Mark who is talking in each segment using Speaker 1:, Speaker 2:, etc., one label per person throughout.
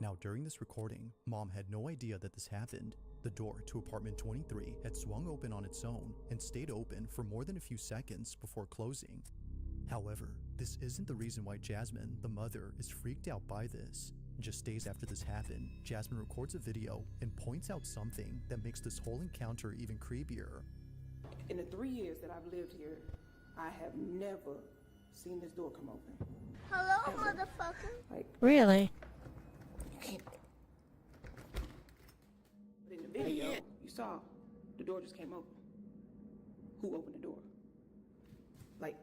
Speaker 1: Now, during this recording, Mom had no idea that this happened. The door to apartment 23 had swung open on its own and stayed open for more than a few seconds before closing. However, this isn't the reason why Jasmine, the mother, is freaked out by this. Just days after this happened, Jasmine records a video and points out something that makes this whole encounter even creepier.
Speaker 2: In the 3 years that I've lived here, I have never seen this door come open.
Speaker 3: Hello, motherfucker.
Speaker 2: Like,
Speaker 4: Really?
Speaker 2: you can't. But in the video, you saw the door just came open. Who opened the door? Like,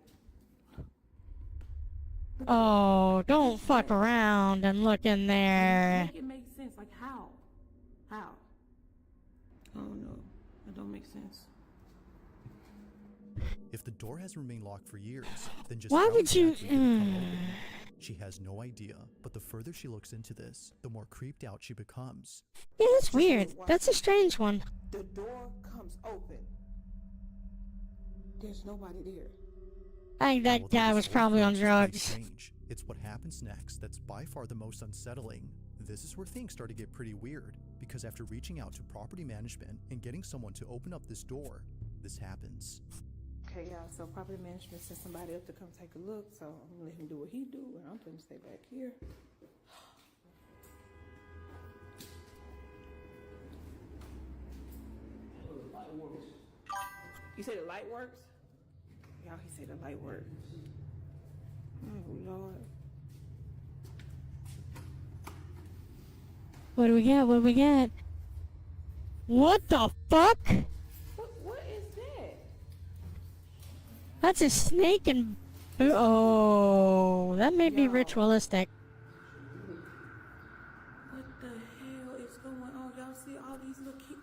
Speaker 4: Oh, don't fuck around and look in there.
Speaker 2: make it make sense. Like, how? How? I don't know. It don't make sense.
Speaker 1: If the door has remained locked for years, then just
Speaker 4: Why
Speaker 1: how
Speaker 4: would you-
Speaker 1: exactly did it come open? She has no idea, but the further she looks into this, the more creeped out she becomes.
Speaker 4: Yeah, that's weird. That's a strange one.
Speaker 2: The door comes open. There's nobody there.
Speaker 4: I think that
Speaker 1: Although
Speaker 4: guy
Speaker 1: this
Speaker 4: was
Speaker 1: whole
Speaker 4: probably on
Speaker 1: thing is pretty
Speaker 4: drugs.
Speaker 1: strange, it's what happens next that's by far the most unsettling. This is where things start to get pretty weird, because after reaching out to property management and getting someone to open up this door, this happens.
Speaker 2: Okay, y'all, so property management sent somebody up to come take a look, so I'm gonna let him do what he do, and I'm gonna stay back here. You say the light works? Y'all, he said the light works. Oh, Lord.
Speaker 4: What do we get? What do we get? What the fuck?
Speaker 2: What is that?
Speaker 4: That's a snake and... Oh, that may be ritualistic.
Speaker 2: What the hell is going on? Y'all see all these little kids?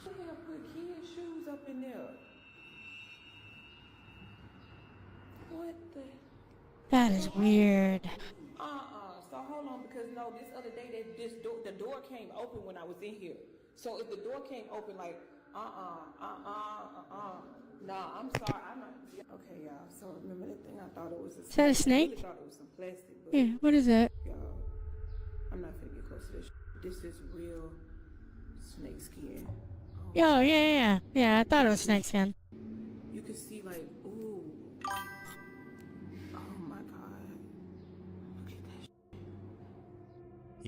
Speaker 2: Who the hell put kids' shoes up in there? What the?
Speaker 4: That is weird.
Speaker 2: So hold on, because no, this other day the door came open when I was in here. So if the door came open, like, nah, I'm sorry, I'm not. Okay, y'all. So remember that thing? I thought it was a snake.
Speaker 4: Is that a snake?
Speaker 2: I really thought it was some plastic, but
Speaker 4: Yeah, what is that?
Speaker 2: y'all, I'm not finna get close to this. This is real snake skin. Oh,
Speaker 4: Oh, yeah. Yeah, I thought it was snake skin.
Speaker 2: you can see like, ooh. Oh my God. Look at that.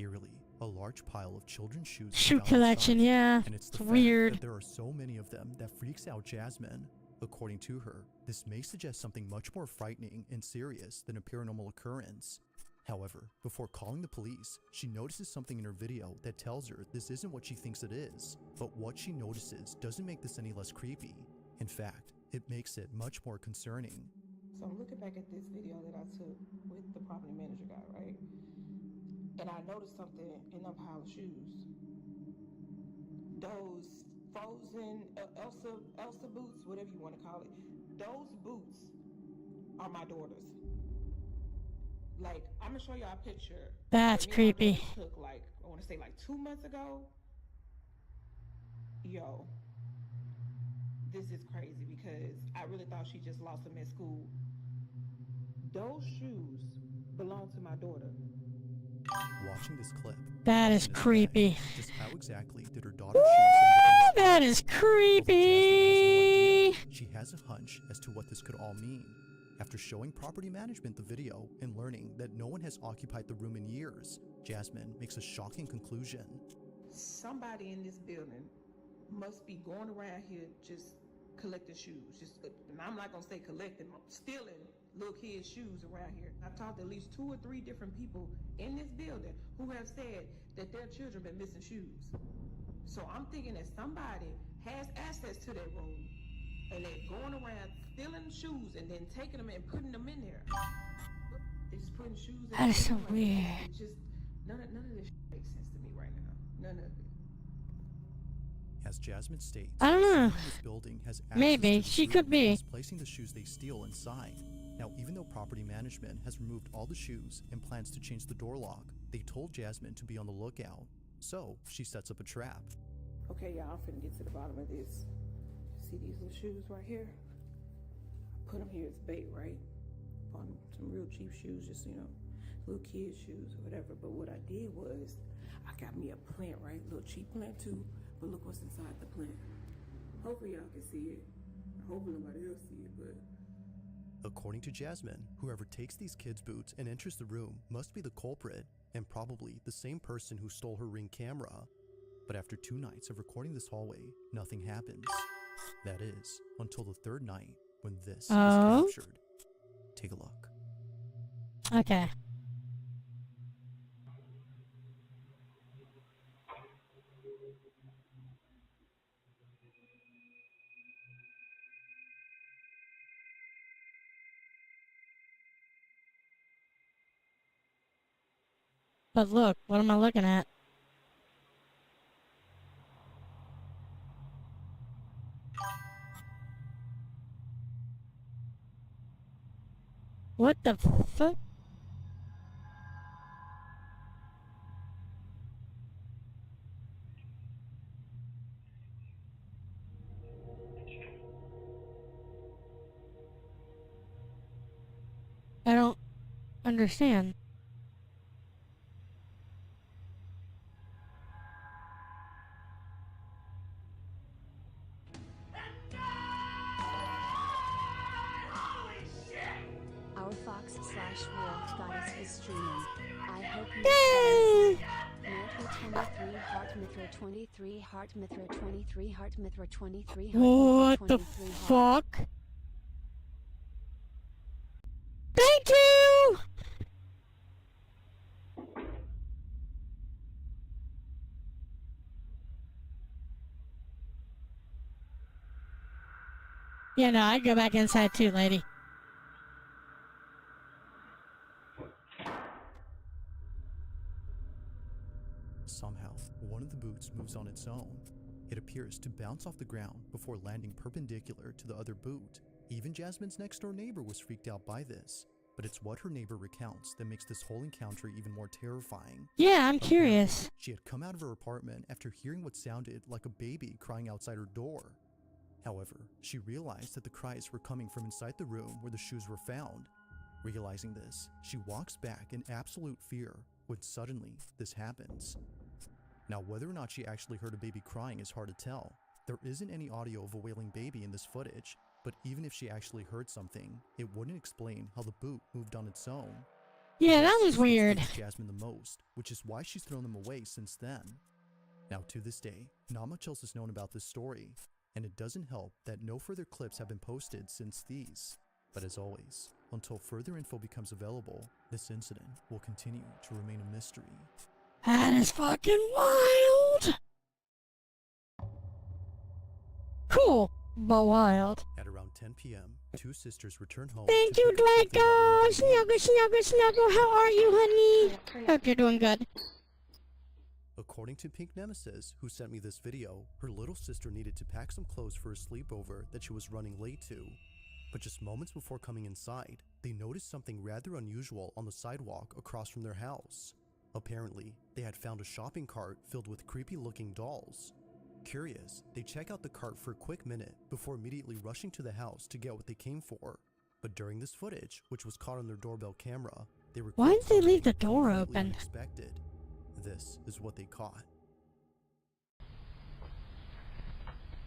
Speaker 1: Eerily, a large pile of children's shoes. is
Speaker 4: Shoe
Speaker 1: found
Speaker 4: collection,
Speaker 1: inside,
Speaker 4: yeah.
Speaker 1: and it's the
Speaker 4: It's
Speaker 1: fact
Speaker 4: weird.
Speaker 1: that there are so many of them that freaks out Jasmine. According to her, this may suggest something much more frightening and serious than a paranormal occurrence. However, before calling the police, she notices something in her video that tells her this isn't what she thinks it is. But what she notices doesn't make this any less creepy. In fact, it makes it much more concerning.
Speaker 2: So I'm looking back at this video that I took with the property manager guy, right? And I noticed something in that pile of shoes. Those frozen Elsa boots, whatever you want to call it. Those boots are my daughter's. Like, I'm gonna show y'all a picture.
Speaker 4: That's
Speaker 2: that me and my
Speaker 4: creepy.
Speaker 2: daughter took, like, I want to say like 2 months ago. Yo, this is crazy because I really thought she just lost them at school. Those shoes belong to my daughter.
Speaker 1: Watching this clip,
Speaker 4: That is
Speaker 1: Jasmine gagged.
Speaker 4: creepy.
Speaker 1: Just how exactly did her daughter's shoes end up in this
Speaker 4: That is creepy.
Speaker 1: She has a hunch as to what this could all mean. After showing property management the video and learning that no one has occupied the room in years, Jasmine makes a shocking conclusion.
Speaker 2: Somebody in this building must be going around here just collecting shoes. And I'm not gonna say collecting, stealing little kids' shoes around here. I've talked to at least 2 or 3 different people in this building who have said that their children been missing shoes. So I'm thinking that somebody has access to that room and they're going around stealing shoes and then taking them and putting them in there. They're just putting shoes in
Speaker 4: That is so
Speaker 2: there.
Speaker 4: weird.
Speaker 2: It's just none of this makes sense to me right now. None of it.
Speaker 1: As Jasmine states,
Speaker 4: I don't know.
Speaker 1: someone in this building has access
Speaker 4: Maybe.
Speaker 1: to the
Speaker 4: She
Speaker 1: room
Speaker 4: could be.
Speaker 1: and is placing the shoes they steal inside. Now, even though property management has removed all the shoes and plans to change the door lock, they told Jasmine to be on the lookout. So she sets up a trap.
Speaker 2: Okay, y'all, I'm finna get to the bottom of this. See these little shoes right here? I put them here as bait, right? On some real cheap shoes, just, little kid shoes or whatever. But what I did was, I got me a plant, right? Little cheap plant too. But look what's inside the plant. Hopefully y'all can see it. I hope nobody else see it, but...
Speaker 1: According to Jasmine, whoever takes these kids' boots and enters the room must be the culprit, and probably the same person who stole her Ring camera. But after 2 nights of recording this hallway, nothing happens. That is, until the 3rd night, when this is captured. Take a look.
Speaker 4: Okay. But look, what am I looking at? What the fuck? I don't understand.
Speaker 5: Our Fox/Wolf Goddess is streaming. I hope you
Speaker 4: Yay!
Speaker 5: Mithra 23 heart, Mithra 23 heart, Mithra 23 heart, Mithra 23 heart,
Speaker 4: What
Speaker 5: Mithra
Speaker 4: the
Speaker 5: 23 heart.
Speaker 4: fuck? Thank you! Yeah, no, I'd go back inside too, lady.
Speaker 1: Somehow, one of the boots moves on its own. It appears to bounce off the ground before landing perpendicular to the other boot. Even Jasmine's next door neighbor was freaked out by this, but it's what her neighbor recounts that makes this whole encounter even more terrifying.
Speaker 4: Yeah, I'm curious.
Speaker 1: She had come out of her apartment after hearing what sounded like a baby crying outside her door. However, she realized that the cries were coming from inside the room where the shoes were found. Realizing this, she walks back in absolute fear when suddenly this happens. Now, whether or not she actually heard a baby crying is hard to tell. There isn't any audio of a wailing baby in this footage, but even if she actually heard something, it wouldn't explain how the boot moved on its own.
Speaker 4: Yeah, that was
Speaker 1: This
Speaker 4: weird.
Speaker 1: frustrates Jasmine the most, which is why she's thrown them away since then. Now, to this day, not much else is known about this story, and it doesn't help that no further clips have been posted since these. But as always, until further info becomes available, this incident will continue to remain a mystery.
Speaker 4: That is fucking wild! Cool, but wild.
Speaker 1: At around 10 p.m., 2 sisters return home.
Speaker 4: Thank
Speaker 1: to
Speaker 4: you,
Speaker 1: pick up something
Speaker 4: Draco!
Speaker 1: that went wrong.
Speaker 4: Snuggle, snuggle, snuggle, how are you, honey? Hope you're doing good.
Speaker 1: According to Pink Nemesis, who sent me this video, her little sister needed to pack some clothes for a sleepover that she was running late to. But just moments before coming inside, they noticed something rather unusual on the sidewalk across from their house. Apparently, they had found a shopping cart filled with creepy-looking dolls. Curious, they check out the cart for a quick minute before immediately rushing to the house to get what they came for. But during this footage, which was caught on their doorbell camera, they were
Speaker 4: Why did they leave the door open?
Speaker 1: Unexpected. This is what they caught.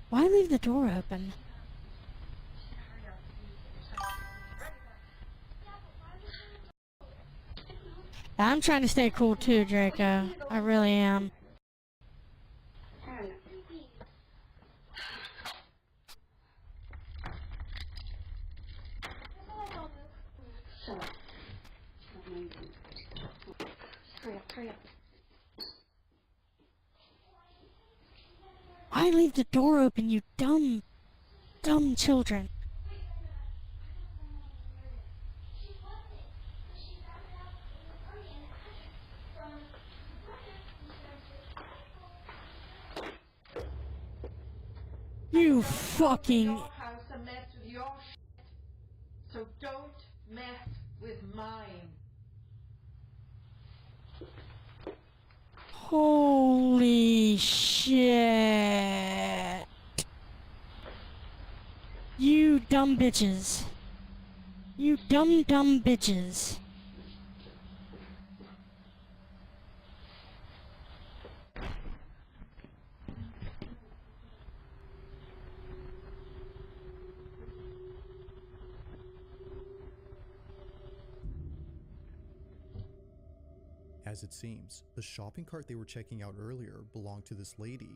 Speaker 4: Why leave the door open? I'm trying to stay cool too, Draco. I really am. Why leave the door open, you dumb children? You fucking...
Speaker 6: Your house and mess with your shit, so don't mess with mine.
Speaker 4: Holy shit. You dumb bitches. You dumb bitches.
Speaker 1: As it seems, the shopping cart they were checking out earlier belonged to this lady.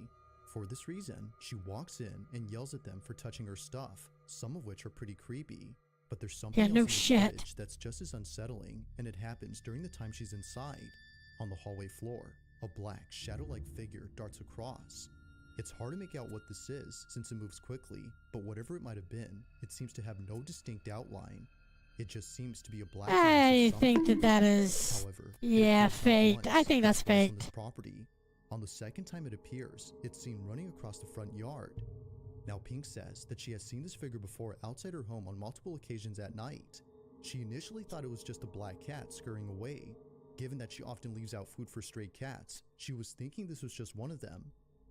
Speaker 1: For this reason, she walks in and yells at them for touching her stuff, some of which are pretty creepy. But there's something else in the footage that's just as unsettling, and it happens during the time she's inside. On the hallway floor, a black, shadow-like figure darts across. It's hard to make out what this is since it moves quickly, but whatever it might have been, it seems to have no distinct outline. It just seems to be a black.
Speaker 4: I think that is,
Speaker 1: however,
Speaker 4: yeah, faked. I think that's
Speaker 1: faked.
Speaker 4: faked.
Speaker 1: Property. On the second time it appears, it's seen running across the front yard. Now Pink says that she has seen this figure before outside her home on multiple occasions at night. She initially thought it was just a black cat scurrying away. Given that she often leaves out food for stray cats, she was thinking this was just one of them.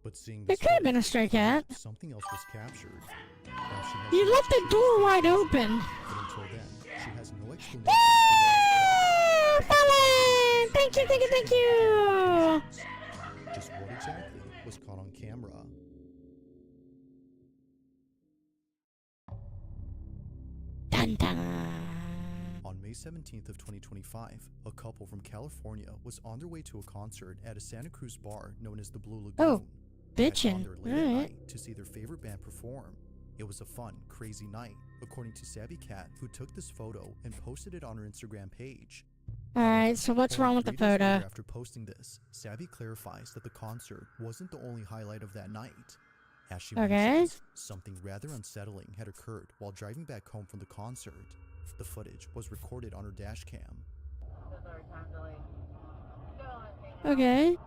Speaker 1: But seeing this
Speaker 4: It could have been a stray cat.
Speaker 1: something else was captured. Now she has
Speaker 4: You left the door wide open.
Speaker 1: But until then, she has no explanation.
Speaker 4: Ah, Fallon! Thank you, thank you, thank you!
Speaker 1: Just what exactly was caught on camera?
Speaker 4: Dun dun.
Speaker 1: On May 17th of 2025, a couple from California was on their way to a concert at a Santa Cruz bar known as the Blue Lagoon.
Speaker 4: Oh,
Speaker 1: They had
Speaker 4: bitchin'.
Speaker 1: gone there late at
Speaker 4: Alright.
Speaker 1: night to see their favorite band perform. It was a fun, crazy night, according to Sabby Cat, who took this photo and posted it on her Instagram page.
Speaker 4: Alright, so what's wrong with the
Speaker 1: 3 days later
Speaker 4: photo?
Speaker 1: after posting this, Sabby clarifies that the concert wasn't the only highlight of that night. As she
Speaker 4: Okay.
Speaker 1: mentions, something rather unsettling had occurred while driving back home from the concert. The footage was recorded on her dash cam.
Speaker 4: Okay.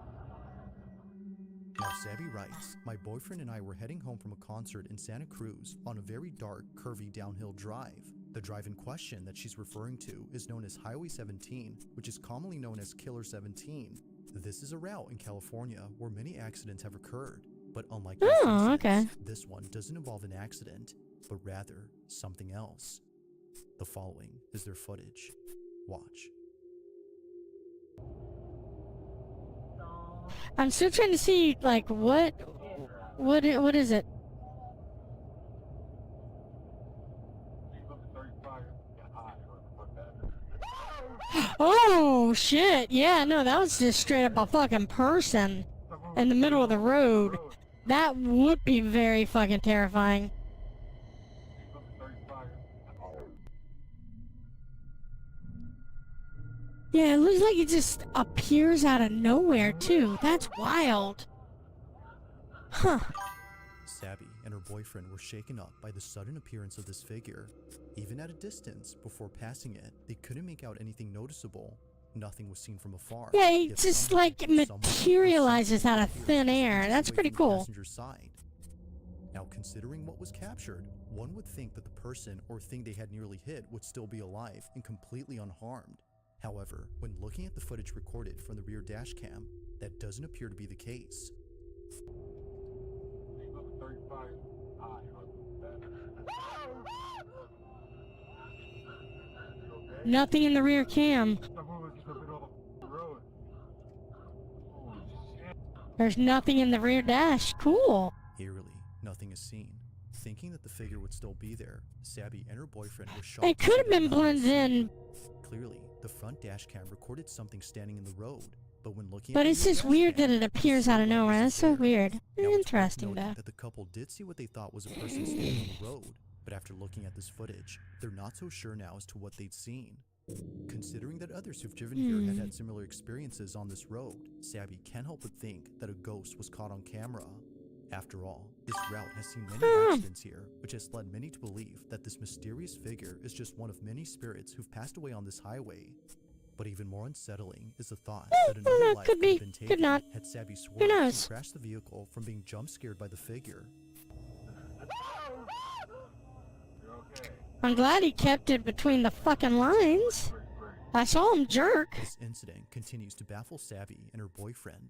Speaker 1: Now Sabby writes, my boyfriend and I were heading home from a concert in Santa Cruz on a very dark, curvy downhill drive. The drive in question that she's referring to is known as Highway 17, which is commonly known as Killer 17. This is a route in California where many accidents have occurred, but unlike most
Speaker 4: Oh,
Speaker 1: incidents,
Speaker 4: okay.
Speaker 1: this one doesn't involve an accident, but rather something else. The following is their footage. Watch.
Speaker 4: I'm still trying to see, like, what is it? Oh, shit. Yeah, no, that was just straight up a fucking person in the middle of the road. That would be very fucking terrifying. Yeah, it looks like it just appears out of nowhere, too. That's wild. Huh.
Speaker 1: Sabby and her boyfriend were shaken up by the sudden appearance of this figure. Even at a distance, before passing it, they couldn't make out anything noticeable. Nothing was seen from afar.
Speaker 4: Yeah, it
Speaker 1: Yet
Speaker 4: just,
Speaker 1: somehow,
Speaker 4: like,
Speaker 1: someone
Speaker 4: materializes out of thin air. That's
Speaker 1: away
Speaker 4: pretty
Speaker 1: from the
Speaker 4: cool.
Speaker 1: passenger side. Now, considering what was captured, one would think that the person or thing they had nearly hit would still be alive and completely unharmed. However, when looking at the footage recorded from the rear dash cam, that doesn't appear to be the case.
Speaker 4: Nothing in the rear cam. There's nothing in the rear dash. Cool.
Speaker 1: Eerily, nothing is seen. Thinking that the figure would still be there, Sabby and her boyfriend were shocked.
Speaker 4: It
Speaker 1: to
Speaker 4: could
Speaker 1: see
Speaker 4: have
Speaker 1: that
Speaker 4: been
Speaker 1: nothing was
Speaker 4: blended
Speaker 1: seen.
Speaker 4: in,
Speaker 1: Clearly, the front dash cam recorded something standing in the road, but when looking
Speaker 4: but
Speaker 1: at
Speaker 4: it's
Speaker 1: the rear
Speaker 4: just
Speaker 1: dash
Speaker 4: weird
Speaker 1: cam,
Speaker 4: that it appears out of
Speaker 1: the silhouette
Speaker 4: nowhere. That's so
Speaker 1: isn't there.
Speaker 4: weird.
Speaker 1: Now, it's worth
Speaker 4: Interesting,
Speaker 1: noting
Speaker 4: though.
Speaker 1: that the couple did see what they thought was a person standing on the road, but after looking at this footage, they're not so sure now as to what they'd seen. Considering that others who've driven here had had similar experiences on this road, Sabby can't help but think that a ghost was caught on camera. After all, this route has seen many accidents here, which has led many to believe that this mysterious figure is just one of many spirits who've passed away on this highway. But even more unsettling is the thought that another life
Speaker 4: could
Speaker 1: could
Speaker 4: be,
Speaker 1: have been
Speaker 4: could
Speaker 1: taken
Speaker 4: not.
Speaker 1: had Sabby
Speaker 4: Who
Speaker 1: swerved and
Speaker 4: knows?
Speaker 1: crashed the vehicle from being jump scared by the figure.
Speaker 4: I'm glad he kept it between the fucking lines. I saw him jerk.
Speaker 1: This incident continues to baffle Sabby and her boyfriend.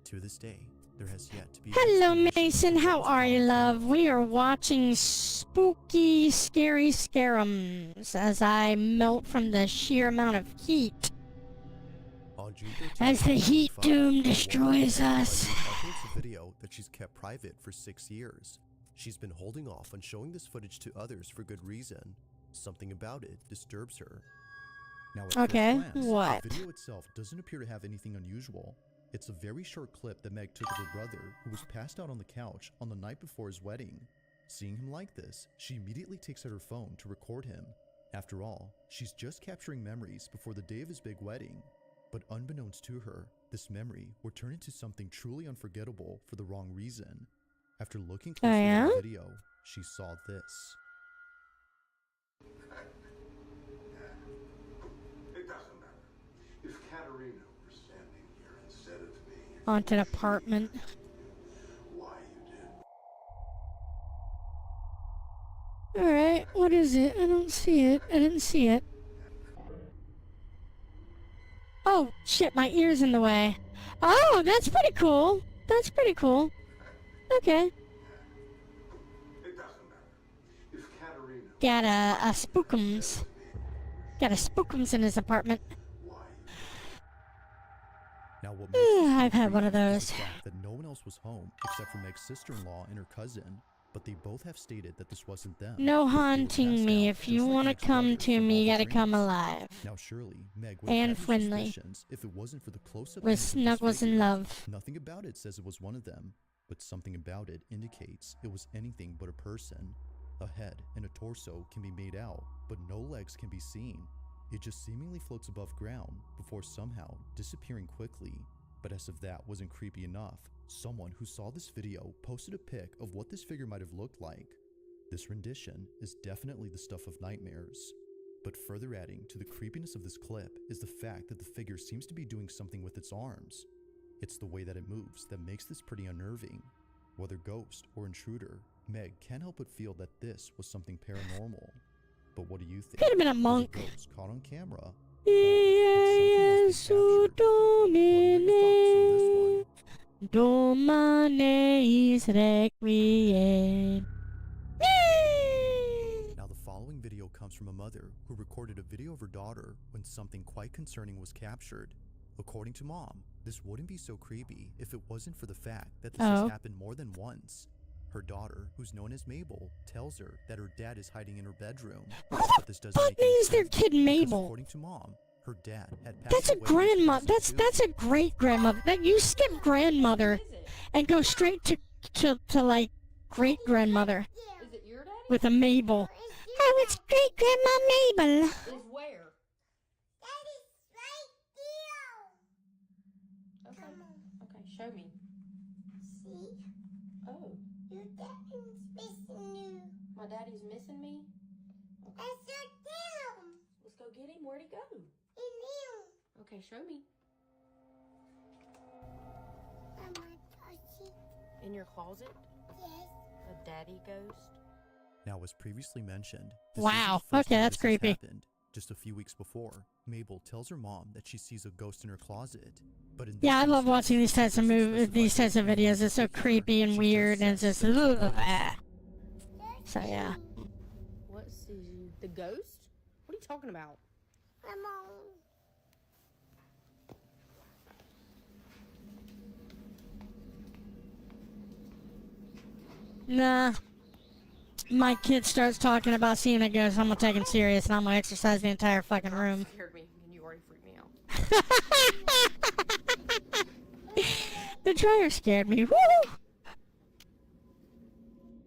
Speaker 1: To this day, there has yet to be.
Speaker 4: Hello, Mason. How are you, love? We are watching spooky, scary scarums as I melt from the sheer amount of heat.
Speaker 1: On June 13th,
Speaker 4: As the heat
Speaker 1: 2025,
Speaker 4: doom
Speaker 1: a woman
Speaker 4: destroys
Speaker 1: named
Speaker 4: us.
Speaker 1: Lady uploads a video that she's kept private for 6 years. She's been holding off on showing this footage to others for good reason. Something about it disturbs her. Now, at
Speaker 4: Okay,
Speaker 1: first glance,
Speaker 4: what?
Speaker 1: the video itself doesn't appear to have anything unusual. It's a very short clip that Meg took of her brother, who was passed out on the couch on the night before his wedding. Seeing him like this, she immediately takes out her phone to record him. After all, she's just capturing memories before the day of his big wedding. But unbeknownst to her, this memory would turn into something truly unforgettable for the wrong reason. After looking closely at the video, she saw this.
Speaker 7: It doesn't matter. If Katerina were standing here instead of me,
Speaker 4: Haunted apartment.
Speaker 7: why you did.
Speaker 4: Alright, what is it? I don't see it. I didn't see it. Oh, shit, my ear's in the way. Oh, that's pretty cool. That's pretty cool. Okay.
Speaker 7: It doesn't matter. If Katerina
Speaker 4: Got a spookums. Got a spookums in his apartment.
Speaker 1: Now, what makes this
Speaker 4: I've had one of
Speaker 1: creepy is
Speaker 4: those.
Speaker 1: the fact that no one else was home except for Meg's sister-in-law and her cousin, but they both have stated that this wasn't them.
Speaker 4: No
Speaker 1: They were
Speaker 4: haunting
Speaker 1: passed
Speaker 4: me.
Speaker 1: out,
Speaker 4: If you
Speaker 1: just like
Speaker 4: want to
Speaker 1: Meg's
Speaker 4: come
Speaker 1: brother
Speaker 4: to
Speaker 1: from
Speaker 4: me,
Speaker 1: all
Speaker 4: you
Speaker 1: the
Speaker 4: gotta come
Speaker 1: dreams.
Speaker 4: alive.
Speaker 1: Now, surely Meg would
Speaker 4: And
Speaker 1: have had
Speaker 4: friendly.
Speaker 1: suspicions if it wasn't for the close-up
Speaker 4: With
Speaker 1: image of this
Speaker 4: snuggles and
Speaker 1: figure.
Speaker 4: love.
Speaker 1: Nothing about it says it was one of them, but something about it indicates it was anything but a person. A head and a torso can be made out, but no legs can be seen. It just seemingly floats above ground before somehow disappearing quickly. But as if that wasn't creepy enough, someone who saw this video posted a pic of what this figure might have looked like. This rendition is definitely the stuff of nightmares. But further adding to the creepiness of this clip is the fact that the figure seems to be doing something with its arms. It's the way that it moves that makes this pretty unnerving. Whether ghost or intruder, Meg can't help but feel that this was something paranormal. But what do you think?
Speaker 4: Could have been a
Speaker 1: Was
Speaker 4: monk.
Speaker 1: a ghost caught on camera?
Speaker 4: Iesu Domine, Domaneis Requiem.
Speaker 1: Now, the following video comes from a mother who recorded a video of her daughter when something quite concerning was captured. According to Mom, this wouldn't be so creepy if it wasn't for the fact that this has happened more than once. Her daughter, who's known as Mabel, tells her that her dad is hiding in her bedroom. But this doesn't
Speaker 4: Fuck
Speaker 1: make any
Speaker 4: means their
Speaker 1: sense,
Speaker 4: kid
Speaker 1: because
Speaker 4: Mabel.
Speaker 1: according to Mom, her dad had passed
Speaker 4: That's a
Speaker 1: away in
Speaker 4: grandma.
Speaker 1: 2002.
Speaker 4: That's a great grandmother. That you skip grandmother and go straight to like great grandmother
Speaker 6: Is it your daddy?
Speaker 4: with a Mabel. Oh, it's great grandma Mabel.
Speaker 6: Is where? Okay. Okay, show me. Oh, my daddy's missing me? Okay. Let's go get him. Where'd he go? Okay, show me. In your closet? A daddy ghost?
Speaker 1: Now, as previously mentioned, this
Speaker 4: Wow,
Speaker 1: isn't the first
Speaker 4: okay,
Speaker 1: time
Speaker 4: that's
Speaker 1: this has
Speaker 4: creepy.
Speaker 1: happened. Just a few weeks before, Mabel tells her mom that she sees a ghost in her closet. But in this
Speaker 4: Yeah, I love
Speaker 1: instance,
Speaker 4: watching these types of
Speaker 1: it doesn't
Speaker 4: movies, these
Speaker 1: specify
Speaker 4: types of
Speaker 1: what
Speaker 4: videos.
Speaker 1: the
Speaker 4: It's so
Speaker 1: figure.
Speaker 4: creepy and
Speaker 1: She
Speaker 4: weird, and it's
Speaker 1: says
Speaker 4: just.
Speaker 1: that it's
Speaker 4: So yeah.
Speaker 6: What's the ghost? What are you talking about?
Speaker 4: Nah. My kid starts talking about seeing a ghost, I'm gonna take him serious, and I'm gonna exercise the entire fucking room.
Speaker 6: Scared me, and you already freaked me out.
Speaker 4: The dryer scared me. Woo!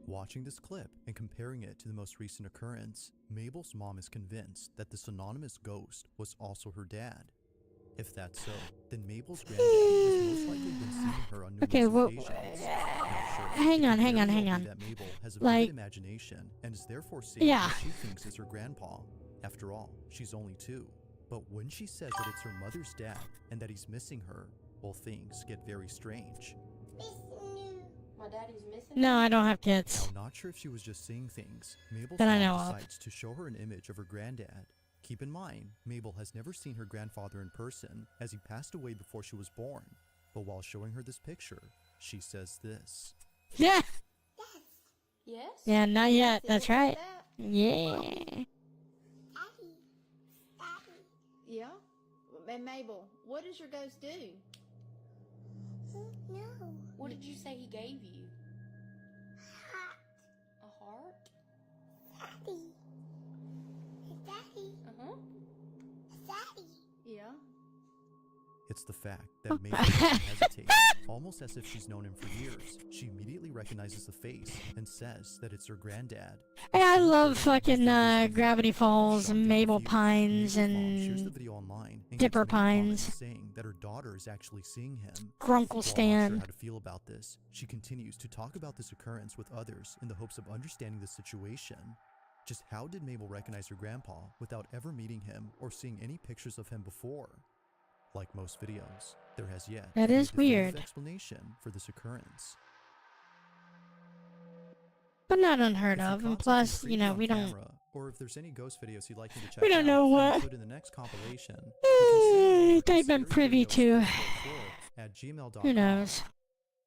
Speaker 1: Watching this clip and comparing it to the most recent occurrence, Mabel's mom is convinced that this anonymous ghost was also her dad. If that's so, then Mabel's granddad has most likely been seeing her on numerous
Speaker 4: Okay, well,
Speaker 1: occasions. Now, sure,
Speaker 4: hang
Speaker 1: it
Speaker 4: on,
Speaker 1: could
Speaker 4: hang on,
Speaker 1: very
Speaker 4: hang
Speaker 1: well
Speaker 4: on.
Speaker 1: be that Mabel has a
Speaker 4: Like-
Speaker 1: vivid imagination and is therefore seeing
Speaker 4: Yeah.
Speaker 1: what she thinks is her grandpa. After all, she's only 2. But when she says that it's her mother's dad and that he's missing her, well, things get very strange.
Speaker 6: My daddy's missing
Speaker 4: No,
Speaker 6: me?
Speaker 4: I don't have kids.
Speaker 1: Now, not sure if she was just seeing things, Mabel's
Speaker 4: That I
Speaker 1: mom
Speaker 4: know of.
Speaker 1: decides to show her an image of her granddad. Keep in mind, Mabel has never seen her grandfather in person, as he passed away before she was born. But while showing her this picture, she says this.
Speaker 4: Yeah.
Speaker 6: Yes?
Speaker 4: Yeah, not yet.
Speaker 6: Yes,
Speaker 4: That's
Speaker 6: it looks
Speaker 4: right.
Speaker 6: like that.
Speaker 4: Yeah.
Speaker 8: Yeah? And Mabel, what does your ghost do?
Speaker 6: What did you say he gave you? A heart? Uh-huh.
Speaker 8: Yeah.
Speaker 1: It's the fact that Mabel doesn't hesitate, almost as if she's known him for years. She immediately recognizes the face and says that it's her granddad.
Speaker 4: Hey, I love fucking Gravity Falls and Mabel Pines and Dipper Pines.
Speaker 1: Saying that her daughter is actually seeing him.
Speaker 4: Grunkle
Speaker 1: While not
Speaker 4: Stan.
Speaker 1: sure how to feel about this, she continues to talk about this occurrence with others in the hopes of understanding the situation. Just how did Mabel recognize her grandpa without ever meeting him or seeing any pictures of him before? Like most videos, there has yet
Speaker 4: That
Speaker 1: to be a
Speaker 4: is
Speaker 1: definitive
Speaker 4: weird.
Speaker 1: explanation for this occurrence.
Speaker 4: But not unheard
Speaker 1: If you
Speaker 4: of, and
Speaker 1: caught
Speaker 4: plus,
Speaker 1: something
Speaker 4: you
Speaker 1: creepy
Speaker 4: know,
Speaker 1: on
Speaker 4: we don't.
Speaker 1: camera, or if there's any ghost videos you'd like me to check
Speaker 4: We don't
Speaker 1: out
Speaker 4: know
Speaker 1: and
Speaker 4: what
Speaker 1: include in the next compilation, you can send them over to
Speaker 4: they've been privy to.
Speaker 1: scaryvideos4@gmail.com.
Speaker 4: Who knows?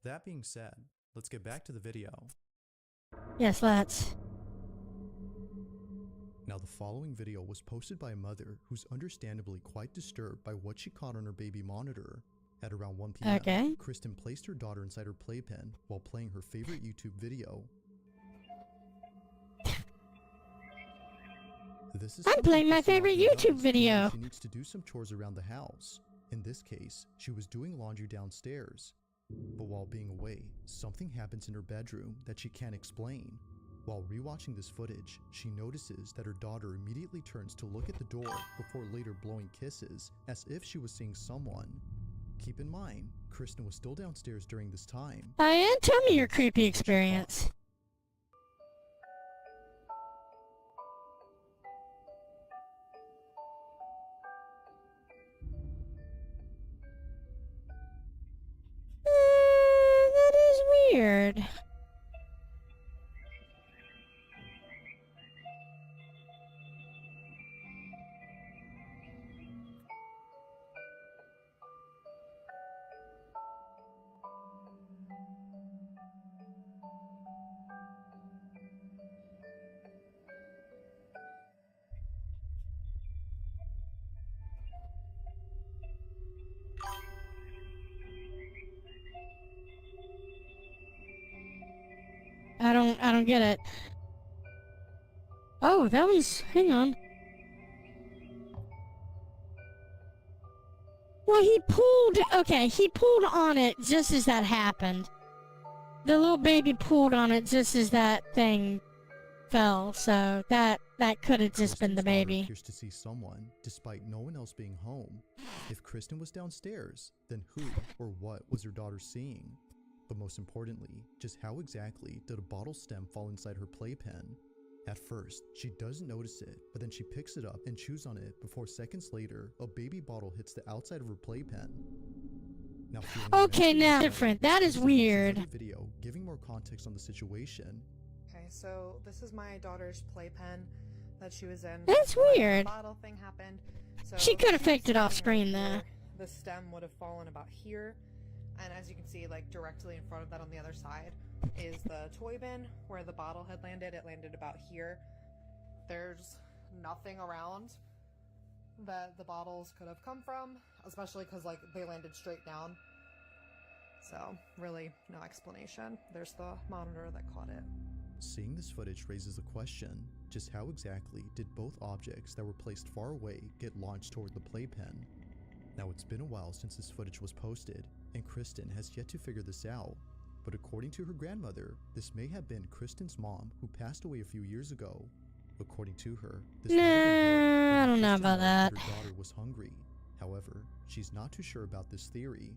Speaker 1: That being said, let's get back to the video.
Speaker 4: Yes, let's.
Speaker 1: Now, the following video was posted by a mother who's understandably quite disturbed by what she caught on her baby monitor. At around 1 p.m.,
Speaker 4: Okay.
Speaker 1: Kristen placed her daughter inside her playpen while playing her favorite YouTube video.
Speaker 4: I'm playing my favorite YouTube video.
Speaker 1: She needs to do some chores around the house. In this case, she was doing laundry downstairs. But while being away, something happens in her bedroom that she can't explain. While rewatching this footage, she notices that her daughter immediately turns to look at the door before later blowing kisses as if she was seeing someone. Keep in mind, Kristen was still downstairs during this time.
Speaker 4: Diane, tell me your creepy experience. That is weird. I don't get it. Oh, that was, hang on. Well, he pulled on it just as that happened. The little baby pulled on it just as that thing fell, so that could have just been the
Speaker 1: Kristen's daughter
Speaker 4: baby.
Speaker 1: appears to see someone, despite no one else being home. If Kristen was downstairs, then who or what was her daughter seeing? But most importantly, just how exactly did a bottle stem fall inside her playpen? At first, she doesn't notice it, but then she picks it up and chews on it before seconds later, a baby bottle hits the outside of her playpen. Now,
Speaker 4: Okay, now different. That is weird.
Speaker 1: Video giving more context on the situation.
Speaker 9: Okay, so this is my daughter's playpen that she was in.
Speaker 4: That's
Speaker 9: when
Speaker 4: weird.
Speaker 9: The bottle thing happened. So
Speaker 4: She could have
Speaker 9: was
Speaker 4: faked it off
Speaker 9: standing
Speaker 4: screen
Speaker 9: right
Speaker 4: though.
Speaker 9: here. The stem would have fallen about here, and as you can see, like directly in front of that on the other side is the toy bin where the bottle had landed. It landed about here. There's nothing around that the bottles could have come from, especially because like they landed straight down. So really no explanation. There's the monitor that caught it.
Speaker 1: Seeing this footage raises the question, just how exactly did both objects that were placed far away get launched toward the playpen? Now, it's been a while since this footage was posted, and Kristen has yet to figure this out. But according to her grandmother, this may have been Kristen's mom who passed away a few years ago. According to her, this might have been her,
Speaker 4: I don't know
Speaker 1: Kristen
Speaker 4: about
Speaker 1: learned
Speaker 4: that.
Speaker 1: Her daughter was hungry. However, she's not too sure about this theory.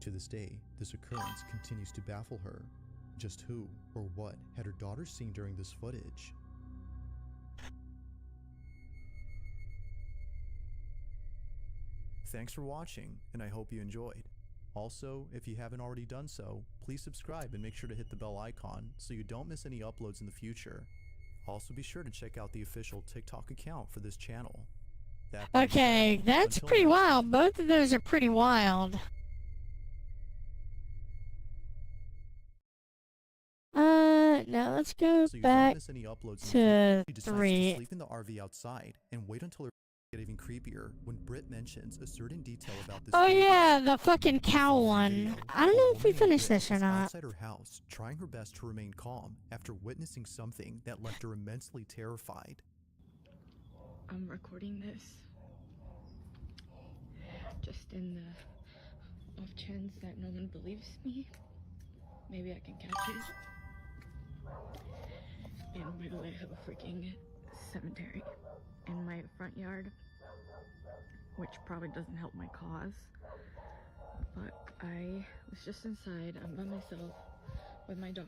Speaker 1: To this day, this occurrence continues to baffle her. Just who or what had her daughter seen during this footage? Thanks for watching, and I hope you enjoyed. Also, if you haven't already done so, please subscribe and make sure to hit the bell icon so you don't miss any uploads in the future. Also, be sure to check out the official TikTok account for this channel. That being
Speaker 4: Okay,
Speaker 1: said,
Speaker 4: that's
Speaker 1: until
Speaker 4: pretty
Speaker 1: next
Speaker 4: wild. Both of those are pretty wild. Now let's go
Speaker 1: so you don't
Speaker 4: back
Speaker 1: miss any uploads in the
Speaker 4: to
Speaker 1: She decides to
Speaker 4: 3.
Speaker 1: sleep in the RV outside and wait until her get even creepier when Britt mentions a certain detail about this.
Speaker 4: Oh
Speaker 1: baby.
Speaker 4: yeah, the fucking cow
Speaker 1: Following
Speaker 4: one.
Speaker 1: video,
Speaker 4: I don't
Speaker 1: a
Speaker 4: know if we
Speaker 1: woman named
Speaker 4: finished
Speaker 1: Britt
Speaker 4: this or
Speaker 1: is
Speaker 4: not.
Speaker 1: outside her house, trying her best to remain calm after witnessing something that left her immensely terrified.
Speaker 10: I'm recording this
Speaker 5: just in the off chance that no one believes me, maybe I can catch it. And by the way, I have a freaking cemetery in my front yard, which probably doesn't help my cause. But I was just inside, I'm by myself with my dog.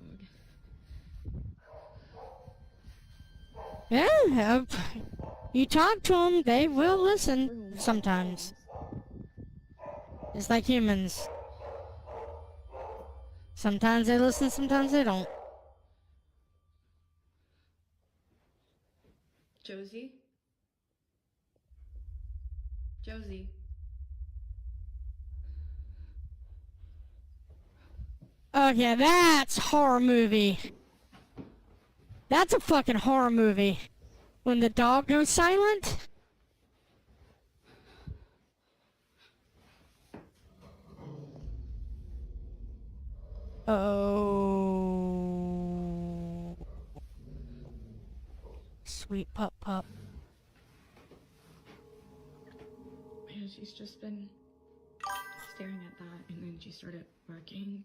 Speaker 4: Yeah, you talk to them, they will listen sometimes. Just like humans. Sometimes they listen, sometimes they don't.
Speaker 5: Josie? Josie?
Speaker 4: Okay, that's horror movie. That's a fucking horror movie. When the dog goes silent. Oh. Sweet pup pup.
Speaker 5: Yeah, she's just been staring at that, and then she started barking,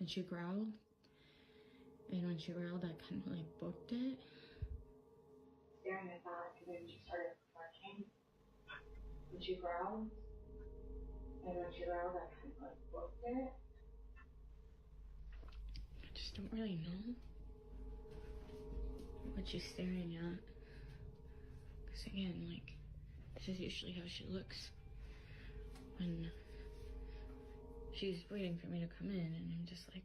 Speaker 5: and she growled, and when she growled, I kind of like booked it. Staring at that, and then she started barking, and she growled, and when she growled, I kind of like booked it. I just don't really know what she's staring at, because again, like, this is usually how she looks when she's waiting for me to come in, and I'm just like,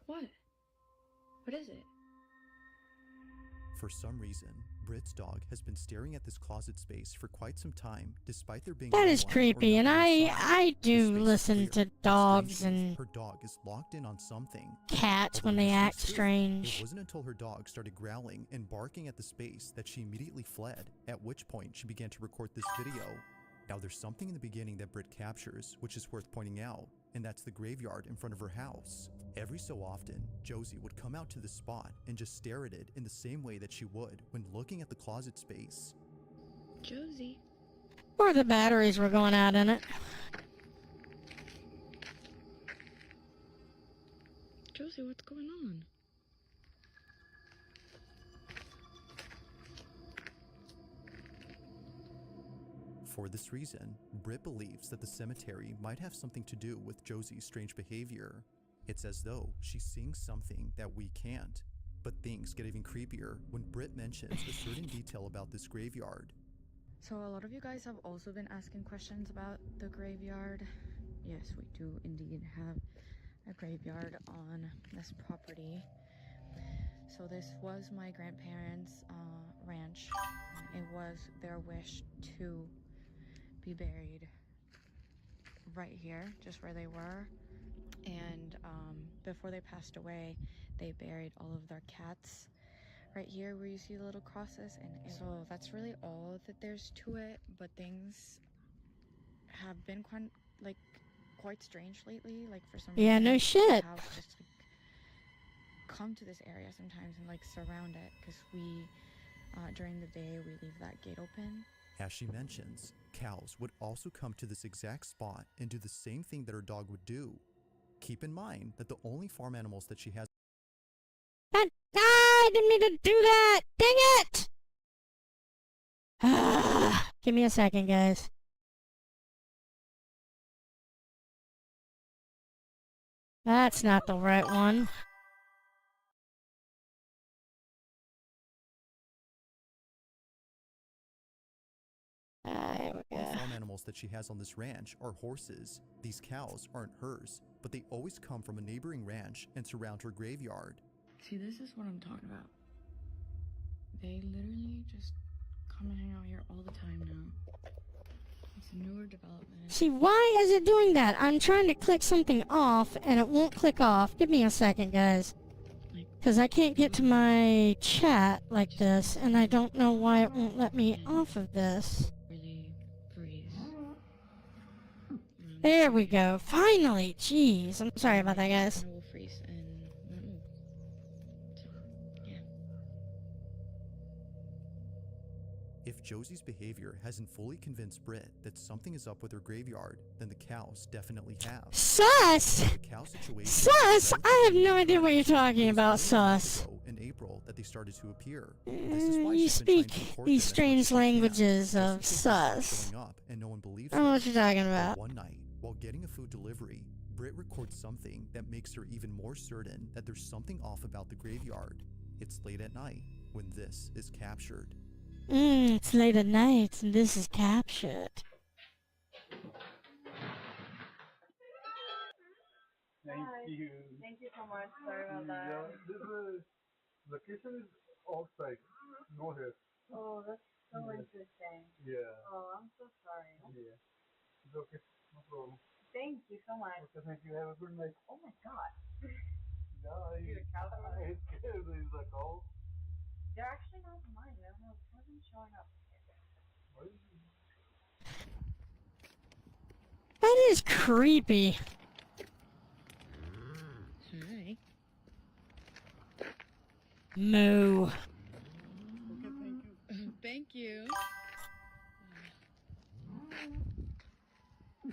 Speaker 5: what? What is it?
Speaker 1: For some reason, Britt's dog has been staring at this closet space for quite some time, despite there being
Speaker 4: That
Speaker 1: no
Speaker 4: is
Speaker 1: one or
Speaker 4: creepy, and
Speaker 1: nothing inside.
Speaker 4: I
Speaker 1: The
Speaker 4: do
Speaker 1: space is
Speaker 4: listen
Speaker 1: clear,
Speaker 4: to
Speaker 1: but
Speaker 4: dogs
Speaker 1: strangely,
Speaker 4: and
Speaker 1: her dog is locked in on something.
Speaker 4: cats
Speaker 1: Although
Speaker 4: when they
Speaker 1: this
Speaker 4: act
Speaker 1: seems silly,
Speaker 4: strange.
Speaker 1: It wasn't until her dog started growling and barking at the space that she immediately fled, at which point she began to record this video. Now there's something in the beginning that Britt captures, which is worth pointing out, and that's the graveyard in front of her house. Every so often, Josie would come out to the spot and just stare at it in the same way that she would when looking at the closet space.
Speaker 5: Josie?
Speaker 4: Or the batteries were going out in it.
Speaker 5: Josie, what's going on?
Speaker 1: For this reason, Britt believes that the cemetery might have something to do with Josie's strange behavior. It's as though she's seeing something that we can't. But things get even creepier when Britt mentions a certain detail about this graveyard.
Speaker 5: So a lot of you guys have also been asking questions about the graveyard. Yes, we do indeed have a graveyard on this property. So this was my grandparents' ranch. It was their wish to be buried right here, just where they were. And before they passed away, they buried all of their cats right here where you see the little crosses. And so that's really all that there's to it. But things have been quite strange lately. Like for some
Speaker 4: Yeah,
Speaker 5: reason,
Speaker 4: no shit.
Speaker 5: cows just come to this area sometimes and surround it, because we during the day we leave that gate open.
Speaker 1: As she mentions, cows would also come to this exact spot and do the same thing that her dog would do. Keep in mind that the only farm animals that she has.
Speaker 4: I didn't mean to do that! Dang it! Give me a second, guys. That's not the right one.
Speaker 1: The farm animals that she has on this ranch are horses. These cows aren't hers, but they always come from a neighboring ranch and surround her graveyard.
Speaker 5: See, this is what I'm talking about. They literally just come and hang out here all the time now. It's a newer development.
Speaker 4: See, why is it doing that? I'm trying to click something off and it won't click off. Give me a second, guys. Because I can't get to my chat like this, and I don't know why it won't let me off of this. There we go. Finally! Jeez. I'm sorry about that, guys.
Speaker 5: Will freeze and
Speaker 1: Josie's behavior hasn't fully convinced Britt that something is up with her graveyard, then the cows definitely have.
Speaker 4: Sus!
Speaker 1: The cow situation
Speaker 4: Sus! I have no idea what you're talking about, sus.
Speaker 1: in April that they started to appear. This is why
Speaker 4: You
Speaker 1: she's been trying
Speaker 4: speak
Speaker 1: to report
Speaker 4: these
Speaker 1: them as much
Speaker 4: strange
Speaker 1: as she can,
Speaker 4: languages
Speaker 1: just in
Speaker 4: of
Speaker 1: case they start
Speaker 4: sus.
Speaker 1: showing up and no one believes
Speaker 4: I don't know
Speaker 1: her.
Speaker 4: what you're talking
Speaker 1: But
Speaker 4: about.
Speaker 1: one night, while getting a food delivery, Britt records something that makes her even more certain that there's something off about the graveyard. It's late at night when this is captured.
Speaker 4: It's late at night and this is captured.
Speaker 10: Thank you. Thank you so much. Sorry about that. Yeah, this location is outside. No here. Oh, that's so interesting. Yeah. Oh, I'm so sorry. Yeah. It's okay. No problem. Thank you so much. Okay, thank you. Have a good night. Oh my God. Yeah, it's scared. He's like, oh. They're actually not mine. I don't know. It wasn't showing up.
Speaker 4: That is creepy.
Speaker 5: Hi.
Speaker 4: Moo.
Speaker 10: Okay, thank you.
Speaker 5: Thank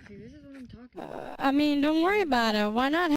Speaker 5: you. See, this is what I'm talking about.
Speaker 4: I mean, don't worry about it. Why not